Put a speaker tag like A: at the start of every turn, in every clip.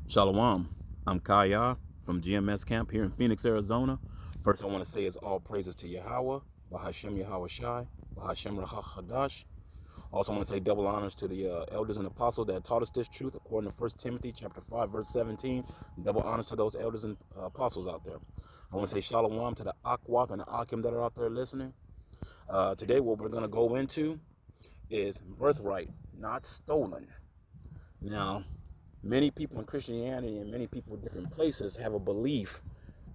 A: Shalom, I'm Kaya from GMS Camp here in Phoenix, Arizona. First, I want to say is all praises to Yahweh, Bahashem Yahweh Shai, Bahashem Rahachadash. Also, I want to say double honors to the elders and apostles that taught us this truth, according to 1 Timothy chapter 5, verse 17. Double honors to those elders and apostles out there. I want to say shalom to the Akwath and the Akim that are out there listening. Today, what we're going to go into is birthright, not stolen. Now, many people in Christianity and many people in different places have a belief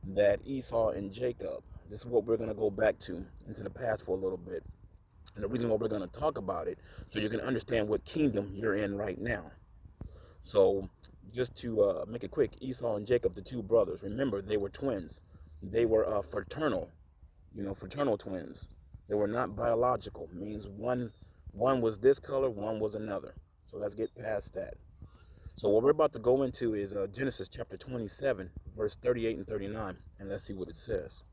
A: that Esau and Jacob, this is what we're going to go back to into the past for a little bit. And the reason why we're going to talk about it, so you can understand what kingdom you're in right now. So just to make it quick, Esau and Jacob, the two brothers, remember they were twins. They were fraternal, fraternal twins. They were not biological, means one was this color, one was another. So let's get past that. So what we're about to go into is Genesis chapter 27, verse 38 and 39, and let's see what it says.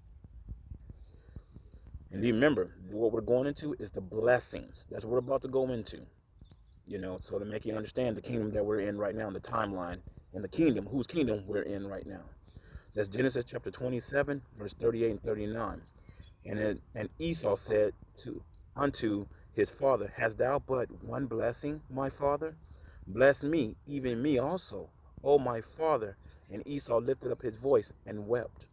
A: And remember, what we're going into is the blessings. That's what we're about to go into, so to make you understand the kingdom that we're in right now, the timeline, and the kingdom, whose kingdom we're in right now. That's Genesis chapter 27, verse 38 and 39. And Esau said unto his father, Hast thou but one blessing, my father? Bless me, even me also, O my father. And Esau lifted up his voice and wept.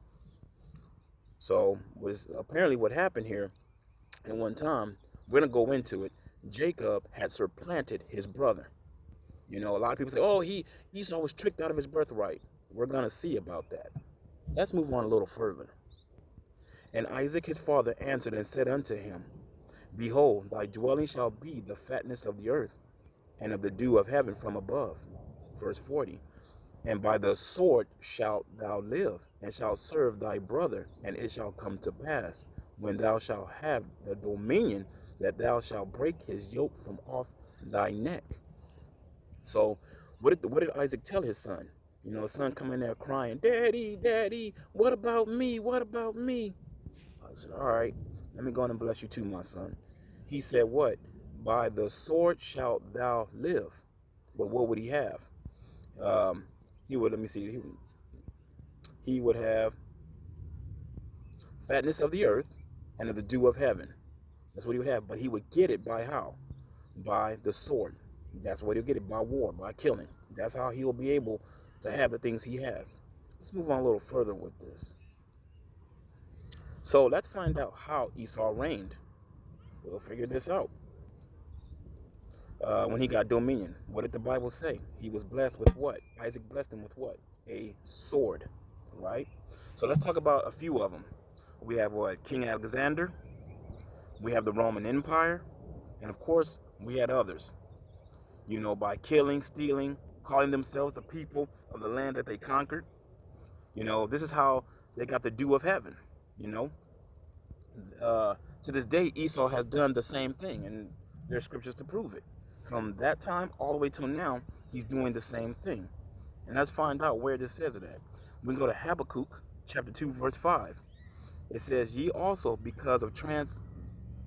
A: So was apparently what happened here. At one time, we're going to go into it. Jacob had supplanted his brother. A lot of people say, oh, Esau was tricked out of his birthright. We're going to see about that. Let's move on a little further. And Isaac his father answered and said unto him, Behold, thy dwelling shall be the fatness of the earth, and of the dew of heaven from above. Verse 40. And by the sword shalt thou live, and shalt serve thy brother, and it shall come to pass, when thou shalt have the dominion, that thou shalt break his yoke from off thy neck. So what did Isaac tell his son? His son come in there crying, Daddy, Daddy, what about me? What about me? I said, all right, let me go on and bless you too, my son. He said what? By the sword shalt thou live. But what would he have? He would have fatness of the earth and of the dew of heaven. That's what he would have. But he would get it by how? By the sword. That's what he'll get it, by war, by killing. That's how he'll be able to have the things he has. Let's move on a little further with this. So let's find out how Esau reigned. We'll figure this out. When he got dominion, what did the Bible say? He was blessed with what? Isaac blessed him with what? A sword, right? So let's talk about a few of them. We have what? King Alexander. We have the Roman Empire. And of course, we had others. By killing, stealing, calling themselves the people of the land that they conquered. This is how they got the dew of heaven, to this day, Esau has done the same thing, and there's scriptures to prove it. From that time all the way till now, he's doing the same thing. And let's find out where this says it at. We can go to Habakkuk chapter 2, verse 5. It says, Ye also because of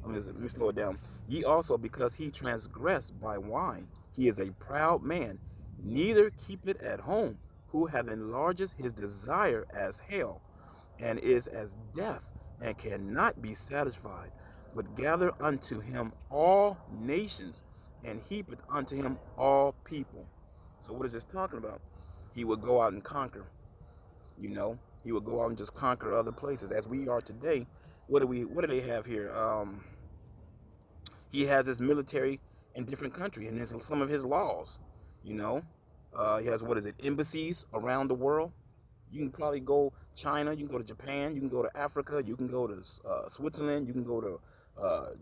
A: let me slow it down. Ye also because he transgressed by wine. He is a proud man, neither keep it at home, who have enlarged his desire as hell, and is as death, and cannot be satisfied, but gather unto him all nations, and heapeth unto him all people. So what is this talking about? He would go out and conquer. He would go out and just conquer other places. As we are today, what do they have here? He has his military in different countries, and there's some of his laws. He has embassies around the world. You can probably go China, you can go to Japan, you can go to Africa, you can go to Switzerland, you can go to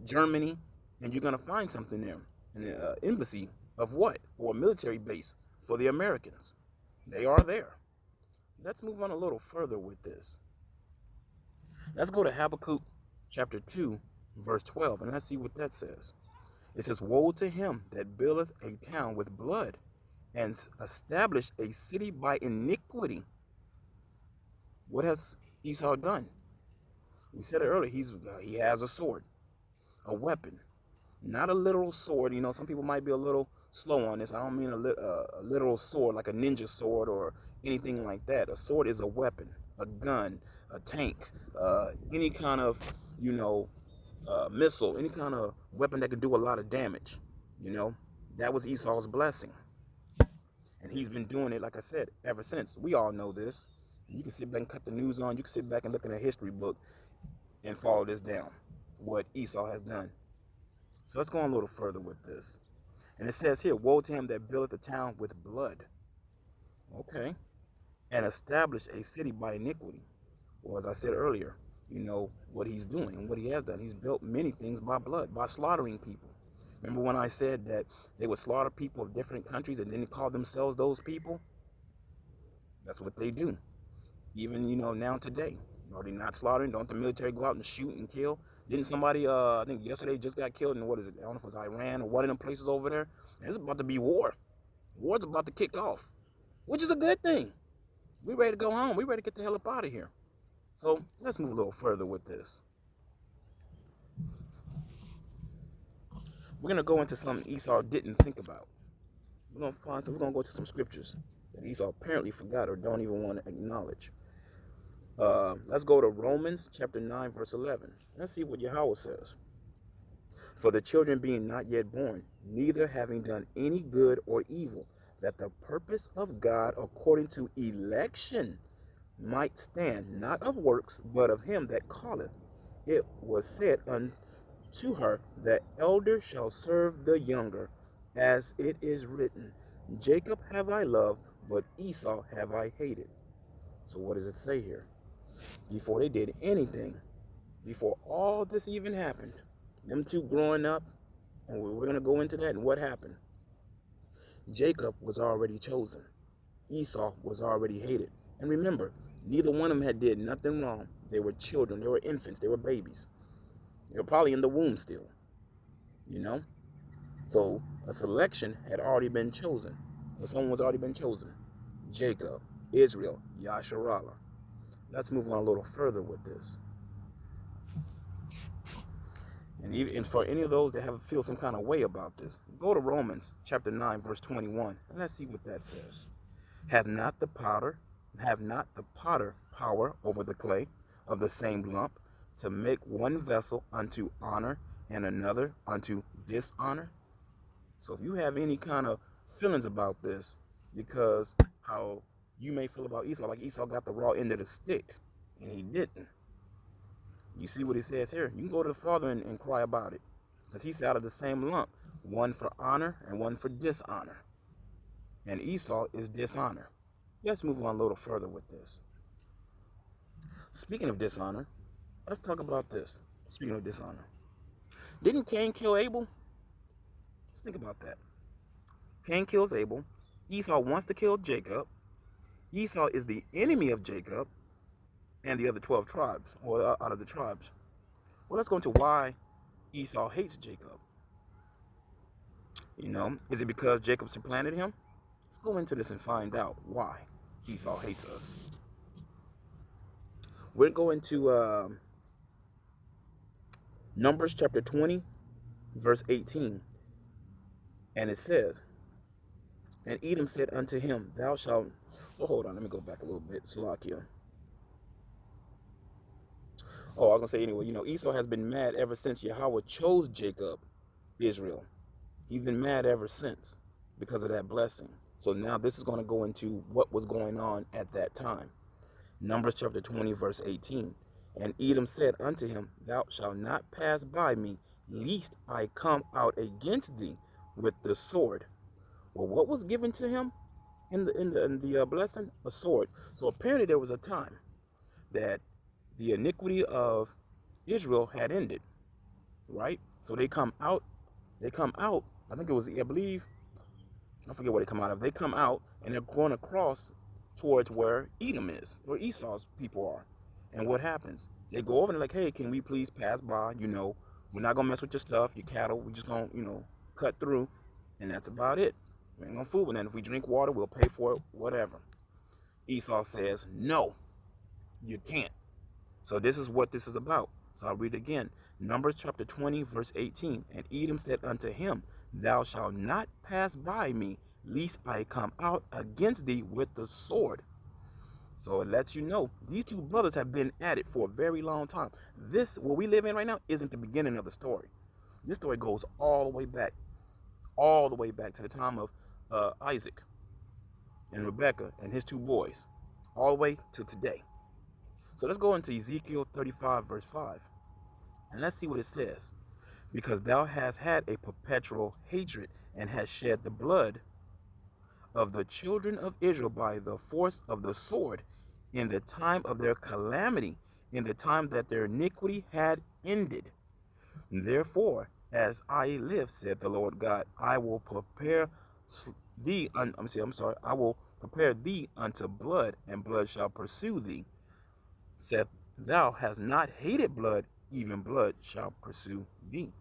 A: Germany, and you're going to find something there. An embassy of what? Or a military base for the Americans. They are there. Let's move on a little further with this. Let's go to Habakkuk chapter 2, verse 12, and let's see what that says. It says, Woe to him that buildeth a town with blood, and establish a city by iniquity. What has Esau done? We said it earlier. He has a sword, a weapon. Not a literal sword. Some people might be a little slow on this. I don't mean a literal sword like a ninja sword or anything like that. A sword is a weapon, a gun, a tank, any kind of, missile, any kind of weapon that can do a lot of damage. That was Esau's blessing. And he's been doing it, like I said, ever since. We all know this. You can sit back and cut the news on. You can sit back and look in a history book and follow this down, what Esau has done. So let's go on a little further with this. And it says here, woe to him that buildeth a town with blood. Okay. And establish a city by iniquity. Well, as I said earlier, what he's doing and what he has done. He's built many things by blood, by slaughtering people. Remember when I said that they would slaughter people of different countries and then call themselves those people? That's what they do. Even, now today. Are they not slaughtering? Don't the military go out and shoot and kill? Didn't somebody, I think yesterday just got killed in, I don't know if it was Iran or one of them places over there? And it's about to be war. War's about to kick off, which is a good thing. We're ready to go home. We're ready to get the hell up out of here. So let's move a little further with this. We're going to go into something Esau didn't think about. We're going to go to some scriptures that Esau apparently forgot or don't even want to acknowledge. Let's go to Romans chapter 9, verse 11. Let's see what Yahweh says. For the children being not yet born, neither having done any good or evil, that the purpose of God according to election might stand, not of works, but of him that calleth. It was said unto her, the elder shall serve the younger, as it is written, Jacob have I loved, but Esau have I hated. So what does it say here? Before they did anything, before all this even happened, them two growing up, and we're going to go into that and what happened. Jacob was already chosen. Esau was already hated. And remember, neither one of them had did nothing wrong. They were children. They were infants. They were babies. They were probably in the womb still. So a selection had already been chosen. Or someone was already been chosen. Jacob, Israel, Yasharallah. Let's move on a little further with this. And for any of those that feel some kind of way about this, go to Romans chapter 9, verse 21, and let's see what that says. Have not the potter power over the clay of the same lump, to make one vessel unto honor and another unto dishonor? So if you have any kind of feelings about this, because how you may feel about Esau, like Esau got the raw end of the stick, and he didn't. You see what he says here? You can go to the Father and cry about it, because he said out of the same lump, one for honor and one for dishonor. And Esau is dishonor. Let's move on a little further with this. Speaking of dishonor, let's talk about this. Speaking of dishonor, didn't Cain kill Abel? Let's think about that. Cain kills Abel. Esau wants to kill Jacob. Esau is the enemy of Jacob and the other 12 tribes, or out of the tribes. Well, let's go into why Esau hates Jacob. Is it because Jacob supplanted him? Let's go into this and find out why Esau hates us. We're going to Numbers chapter 20, verse 18. And it says, and Edom said unto him, thou shalt... Oh, hold on, let me go back a little bit. Salakia. Oh, I was going to say anyway, Esau has been mad ever since Yahweh chose Jacob, Israel. He's been mad ever since because of that blessing. So now this is going to go into what was going on at that time. Numbers chapter 20, verse 18. And Edom said unto him, thou shalt not pass by me, lest I come out against thee with the sword. Well, what was given to him in the blessing? A sword. So apparently there was a time that the iniquity of Israel had ended, right? So they come out, I forget where they come out of. They come out and they're going across towards where Edom is, where Esau's people are. And what happens? They go over and they're like, hey, can we please pass by? We're not going to mess with your stuff, your cattle. We just going to, cut through. And that's about it. We ain't going to fool with that. If we drink water, we'll pay for it, whatever. Esau says, no, you can't. So this is what this is about. So I'll read it again. Numbers chapter 20, verse 18. And Edom said unto him, Thou shalt not pass by me, lest I come out against thee with the sword. So it lets you know these two brothers have been at it for a very long time. This, what we live in right now, isn't the beginning of the story. This story goes all the way back to the time of Isaac and Rebekah and his two boys, all the way to today. So let's go into Ezekiel 35, verse 5. And let's see what it says. Because thou hast had a perpetual hatred, and hast shed the blood of the children of Israel by the force of the sword, in the time of their calamity, in the time that their iniquity had ended. Therefore, as I live, said the Lord God, I will prepare thee. I will prepare thee unto blood, and blood shall pursue thee. Saith, thou hast not hated blood, even blood shall pursue thee.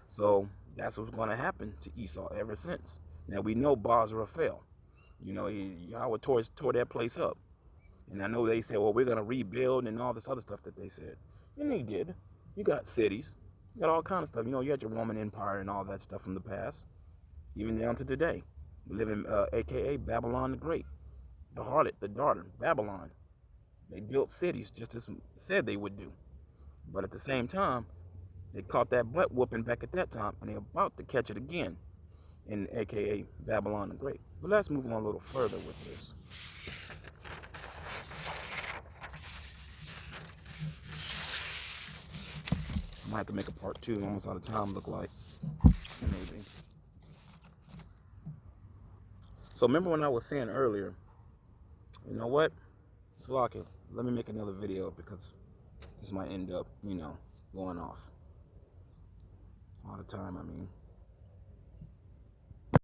A: So that's what's going to happen to Esau ever since. Now we know Basra fell. You know, Yahweh tore that place up. And I know they said, well, we're going to rebuild and all this other stuff that they said. And they did. You got cities. You got all kind of stuff. You know, you had your Roman Empire and all that stuff from the past. Even down to today. We live in, a.k.a. Babylon the Great. The harlot, the daughter, Babylon. They built cities just as said they would do. But at the same time, they caught that butt whooping back at that time, and they're about to catch it again in a.k.a. Babylon the Great. But let's move on a little further with this. I might have to make a part 2. I'm almost out of time, look like. Maybe. So remember when I was saying earlier, you know what? Salaki, let me make another video because this might end up, going off. All the time, I mean.